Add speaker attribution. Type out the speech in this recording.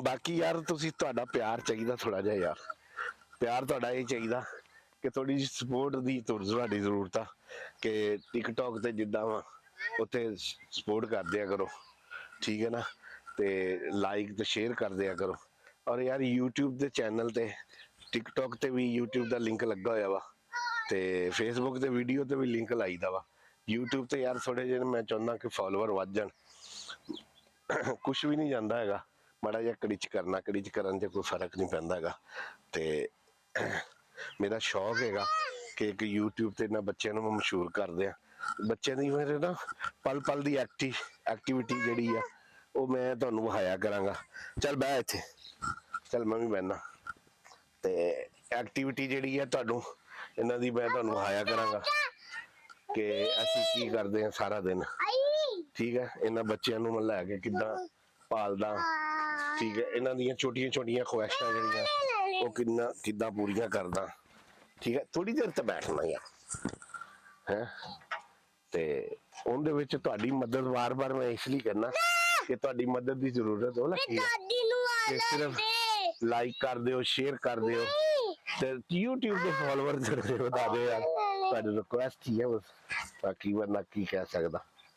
Speaker 1: ਬਾਕੀ ਯਾਰ ਤੁਸੀਂ ਤੁਹਾਡਾ ਪਿਆਰ ਚਾਹੀਦਾ ਥੋੜਾ ਜਿਹਾ ਯਾਰ, ਪਿਆਰ ਤੁਹਾਡਾ ਇਹ ਚਾਹੀਦਾ ਕਿ ਥੋੜੀ ਜਿਹੀ ਸਪੋਰਟ ਦੀ ਤੁਹਾਡੀ ਜ਼ਰੂਰਤ ਆ ਕਿ ਟਿਕਟੌਕ ਤੇ ਜਿੱਦਾਂ ਵਾ ਉੱਥੇ ਸਪੋਰਟ ਕਰ ਦਿਆ ਕਰੋ, ਠੀਕ ਹੈ ਨਾ, ਤੇ ਲਾਈਕ ਤੇ ਸ਼ੇਅਰ ਕਰ ਦਿਆ ਕਰੋ। ਔਰ ਯਾਰ YouTube ਦੇ ਚੈਨਲ ਤੇ ਟਿਕਟੌਕ ਤੇ ਵੀ YouTube ਦਾ ਲਿੰਕ ਲੱਗਾ ਹੋਇਆ ਵਾ, ਤੇ ਫੇਸਬੁੱਕ ਤੇ ਵੀਡੀਓ ਤੇ ਵੀ ਲਿੰਕ ਲਾਈਦਾ ਵਾ। YouTube ਤੇ ਯਾਰ ਥੋੜੇ ਜਿਹੇ ਮੈਂ ਚਾਹੁੰਦਾ ਕਿ ਫਾਲੋਅਰ ਵੱਧ ਜਾਣ, ਕੁਛ ਵੀ ਨਹੀਂ ਜਾਂਦਾ ਹੈਗਾ, ਮਾੜਾ ਜਿਹਾ ਕੜਿਚ ਕਰਨਾ, ਕੜਿਚ ਕਰਨ 'ਚ ਕੋਈ ਫਰਕ ਨਹੀਂ ਪੈਂਦਾ ਹੈਗਾ। ਤੇ ਮੇਰਾ ਸ਼ੌਕ ਹੈਗਾ ਕਿ ਇੱਕ YouTube ਤੇ ਇਹਨਾਂ ਬੱਚਿਆਂ ਨੂੰ ਮੈਂ ਮਸ਼ਹੂਰ ਕਰਦੇ ਆ, ਬੱਚਿਆਂ ਦੀ ਮੇਰੇ ਨਾ ਪਲ ਪਲ ਦੀ ਐਕਟੀਵਿਟੀ ਜਿਹੜੀ ਆ ਉਹ ਮੈਂ ਤੁਹਾਨੂੰ ਵਿਖਾਇਆ ਕਰਾਂਗਾ। ਚੱਲ ਬਹਿ ਇੱਥੇ, ਚੱਲ ਮੈਂ ਵੀ ਬਹਿਨਾ, ਤੇ ਐਕਟੀਵਿਟੀ ਜਿਹੜੀ ਆ ਤੁਹਾਨੂੰ ਇਹਨਾਂ ਦੀ ਮੈਂ ਤੁਹਾਨੂੰ ਵਿਖਾਇਆ ਕਰਾਂਗਾ ਕਿ ਅਸੀਂ ਕੀ ਕਰਦੇ ਆ ਸਾਰਾ ਦਿਨ, ਠੀਕ ਹੈ। ਇਹਨਾਂ ਬੱਚਿਆਂ ਨੂੰ ਮੈਂ ਲੈ ਕੇ ਕਿੱਦਾਂ ਪਾਲਦਾ, ਠੀਕ ਹੈ। ਇਹਨਾਂ ਦੀਆਂ ਛੋਟੀਆਂ ਛੋਟੀਆਂ ਖੁਆਇਸ਼ਾਂ ਜਿਹੜੀਆਂ ਉਹ ਕਿੱਦਾਂ ਪੂਰੀਆਂ ਕਰਦਾ, ਠੀਕ ਹੈ। ਥੋੜੀ ਦੇਰ ਤੇ ਬੈਠਣਾ ਯਾਰ ਹੈ, ਤੇ ਉਹਦੇ ਵਿੱਚ ਤੁਹਾਡੀ ਮਦਦ ਵਾਰ-ਵਾਰ ਮੈਂ ਇਸ ਲਈ ਕਰਨਾ ਕਿ ਤੁਹਾਡੀ ਮਦਦ ਦੀ ਜ਼ਰੂਰਤ ਹੋ ਨਾ, ਸਿਰਫ ਲਾਈਕ ਕਰ ਦਿਓ, ਸ਼ੇਅਰ ਕਰ ਦਿਓ ਤੇ YouTube ਦੇ ਫਾਲੋਅਰ ਵਧਾ ਦਿਓ ਯਾਰ, ਤੁਹਾਡੀ ਰਿਕੁਐਸਟ ਹੀ ਹੈ ਬਸ, ਬਾਕੀ ਵਰਨਾ ਕੀ ਕਹਿ ਸਕਦਾ।